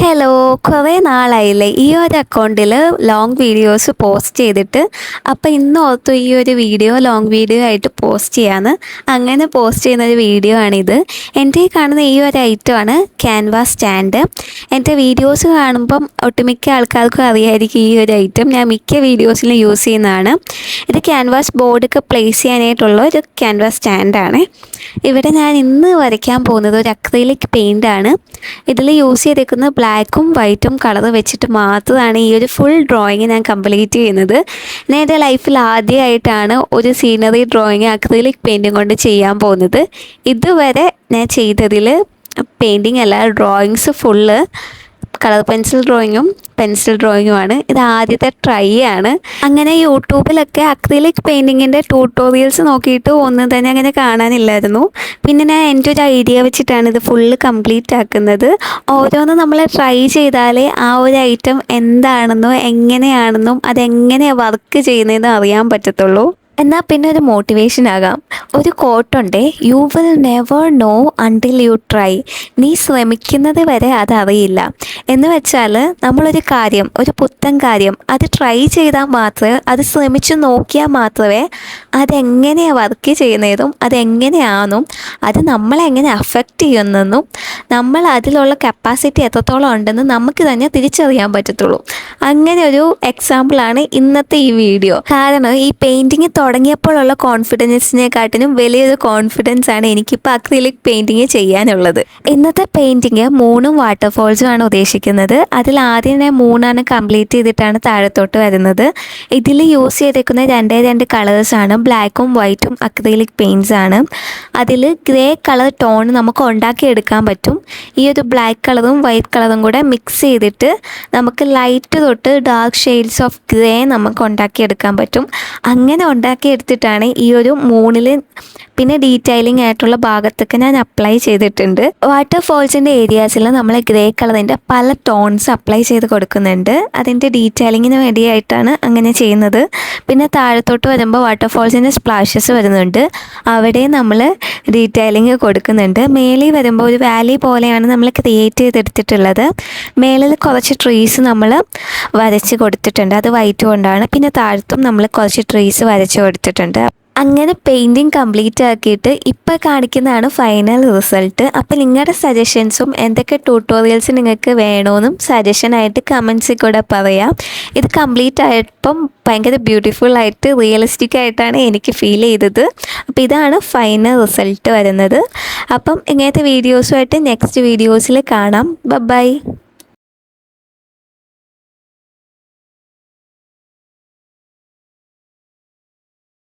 Hello, കുറേ നാളായില്ലേ ഈ ഒരു അക്കൗണ്ടിൽ ലോങ് വീഡിയോസ് പോസ്റ്റ് ചെയ്തിട്ട്. അപ്പോൾ ഇന്ന് ഓർത്തു ഈ ഒരു വീഡിയോ ലോങ് വീഡിയോ ആയിട്ട് പോസ്റ്റ് ചെയ്യാമെന്ന്. അങ്ങനെ പോസ്റ്റ് ചെയ്യുന്നൊരു വീഡിയോ ആണിത്. എൻ്റെ ഈ കാണുന്ന ഈ ഒരു ഐറ്റമാണ് ക്യാൻവാസ് സ്റ്റാൻഡ്. എൻ്റെ വീഡിയോസ് കാണുമ്പം ഒട്ടുമിക്ക ആൾക്കാർക്കും അറിയായിരിക്കും ഈ ഒരു ഐറ്റം. ഞാൻ മിക്ക വീഡിയോസിലും യൂസ് ചെയ്യുന്നതാണ്. ഇത് ക്യാൻവാസ് ബോർഡൊക്കെ പ്ലേസ് ചെയ്യാനായിട്ടുള്ള ഒരു ക്യാൻവാസ് സ്റ്റാൻഡാണ്. ഇവിടെ ഞാൻ ഇന്ന് വരയ്ക്കാൻ പോകുന്നത് ഒരു അക്രിലിക് പെയിൻ്റാണ്. ഇതിൽ യൂസ് ചെയ്തേക്കുന്ന ബ്ലാക്കും വൈറ്റും കളർ വെച്ചിട്ട് മാത്രമാണ് ഈ ഒരു ഫുൾ ഡ്രോയിങ് ഞാൻ കംപ്ലീറ്റ് ചെയ്യുന്നത്. ഞാൻ എൻ്റെ ലൈഫിൽ ആദ്യമായിട്ടാണ് ഒരു സീനറി ഡ്രോയിങ് അക്രിലിക് പെയിൻറ്റും കൊണ്ട് ചെയ്യാൻ പോകുന്നത്. ഇതുവരെ ഞാൻ ചെയ്തതിൽ പെയിൻറ്റിങ് അല്ല, ഡ്രോയിങ്സ് ഫുള്ള് കളർ പെൻസിൽ ഡ്രോയിങ്ങുമാണ്. ഇത് ആദ്യത്തെ ട്രൈ ആണ്. അങ്ങനെ യൂട്യൂബിലൊക്കെ അക്രിലിക് പെയിൻറ്റിങ്ങിൻ്റെ ട്യൂട്ടോറിയൽസ് നോക്കിയിട്ട് ഒന്നും തന്നെ അങ്ങനെ കാണാനില്ലായിരുന്നു. പിന്നെ ഞാൻ എൻ്റെ ഒരു ഐഡിയ വെച്ചിട്ടാണ് ഇത് ഫുള്ള് കംപ്ലീറ്റ് ആക്കുന്നത്. ഓരോന്ന് നമ്മൾ ട്രൈ ചെയ്താലേ ആ ഒരു ഐറ്റം എന്താണെന്നോ എങ്ങനെയാണെന്നും അതെങ്ങനെയാണ് വർക്ക് ചെയ്യുന്നതെന്നും അറിയാൻ പറ്റത്തുള്ളൂ. എന്നാൽ പിന്നെ ഒരു മോട്ടിവേഷൻ ആകാം. ഒരു കോട്ടുണ്ട്, you will never know until you try. നീ ശ്രമിക്കുന്നത് വരെ അതറിയില്ല. എന്ന് വെച്ചാൽ നമ്മളൊരു കാര്യം, ഒരു പുത്തൻ കാര്യം അത് ട്രൈ ചെയ്താൽ മാത്രമേ, അത് ശ്രമിച്ചു നോക്കിയാൽ മാത്രമേ അതെങ്ങനെയാണ് വർക്ക് ചെയ്യുന്നതും അതെങ്ങനെയാണെന്നും അത് നമ്മളെങ്ങനെ അഫക്റ്റ് ചെയ്യുന്നെന്നും നമ്മൾ അതിലുള്ള കപ്പാസിറ്റി എത്രത്തോളം ഉണ്ടെന്ന് നമുക്ക് തന്നെ തിരിച്ചറിയാൻ പറ്റത്തുള്ളൂ. അങ്ങനെ ഒരു എക്സാമ്പിളാണ് ഇന്നത്തെ ഈ വീഡിയോ. കാരണം ഈ പെയിൻറ്റിങ് തുടങ്ങിയപ്പോഴുള്ള കോൺഫിഡൻസിനെക്കാട്ടിനും വലിയൊരു കോൺഫിഡൻസ് ആണ് എനിക്കിപ്പോൾ അക്രിലിക് പെയിൻറ്റിങ് ചെയ്യാനുള്ളത്. ഇന്നത്തെ പെയിൻറ്റിങ് 3 വാട്ടർഫോൾസും ആണ് ഉദ്ദേശിക്കുന്നത്. അതിൽ ആദ്യം ഞാൻ 3 കംപ്ലീറ്റ് ചെയ്തിട്ടാണ് താഴത്തോട്ട് വരുന്നത്. ഇതിൽ യൂസ് ചെയ്തേക്കുന്ന 2 കളേഴ്സാണ്, ബ്ലാക്കും വൈറ്റും അക്രിലിക് പെയിൻറ്റ്സ് ആണ്. അതിൽ ഗ്രേ കളർ ടോൺ നമുക്ക് ഉണ്ടാക്കിയെടുക്കാൻ പറ്റും. ഈ ഒരു ബ്ലാക്ക് കളറും വൈറ്റ് കളറും കൂടെ മിക്സ് ചെയ്തിട്ട് നമുക്ക് ലൈറ്റ് തൊട്ട് ഡാർക്ക് ഷെയ്ഡ്സ് ഓഫ് ഗ്രേ നമുക്ക് ഉണ്ടാക്കിയെടുക്കാൻ പറ്റും. അങ്ങനെ ഉണ്ടാക്കിയെടുത്തിട്ടാണ് ഈ ഒരു 3 പിന്നെ ഡീറ്റെയിലിംഗ് ആയിട്ടുള്ള ഭാഗത്തൊക്കെ ഞാൻ അപ്ലൈ ചെയ്തിട്ടുണ്ട്. വാട്ടർഫോൾസിൻ്റെ ഏരിയാസിൽ നമ്മൾ ഗ്രേ കളറിൻ്റെ പല ടോൺസ് അപ്ലൈ ചെയ്ത് കൊടുക്കുന്നുണ്ട്. അതിൻ്റെ ഡീറ്റെയിലിങ്ങിന് വേണ്ടിയായിട്ടാണ് അങ്ങനെ ചെയ്യുന്നത്. പിന്നെ താഴത്തോട്ട് വരുമ്പോൾ വാട്ടർഫോൾസിൻ്റെ സ്പ്ലാഷസ് വരുന്നുണ്ട്, അവിടെ നമ്മൾ ഡീറ്റെയിലിംഗ് കൊടുക്കുന്നുണ്ട്. മേളിൽ വരുമ്പോൾ ഒരു വാലി പോലെയാണ് നമ്മൾ ക്രിയേറ്റ് ചെയ്തെടുത്തിട്ടുള്ളത്. മേളിൽ കുറച്ച് ട്രീസ് നമ്മൾ വരച്ച് കൊടുത്തിട്ടുണ്ട്, അത് വൈറ്റ് കൊണ്ടാണ്. പിന്നെ താഴത്തും നമ്മൾ കുറച്ച് ട്രീസ് വരച്ച് കൊടുത്തിട്ടുണ്ട്. അങ്ങനെ പെയിൻറ്റിങ് കംപ്ലീറ്റ് ആക്കിയിട്ട് ഇപ്പോൾ കാണിക്കുന്നതാണ് ഫൈനൽ റിസൾട്ട്. അപ്പോൾ നിങ്ങളുടെ സജഷൻസും എന്തൊക്കെ ട്യൂട്ടോറിയൽസ് നിങ്ങൾക്ക് വേണമെന്നും സജഷനായിട്ട് കമൻസിൽ കൂടെ പറയാം. ഇത് കംപ്ലീറ്റ് ആയപ്പം ഭയങ്കര ബ്യൂട്ടിഫുൾ ആയിട്ട് റിയലിസ്റ്റിക് ആയിട്ടാണ് എനിക്ക് ഫീൽ ചെയ്തത്. അപ്പോൾ ഇതാണ് ഫൈനൽ റിസൾട്ട് വരുന്നത്. അപ്പം ഇങ്ങനത്തെ വീഡിയോസുമായിട്ട് നെക്സ്റ്റ് വീഡിയോസിൽ കാണാം. ബൈ.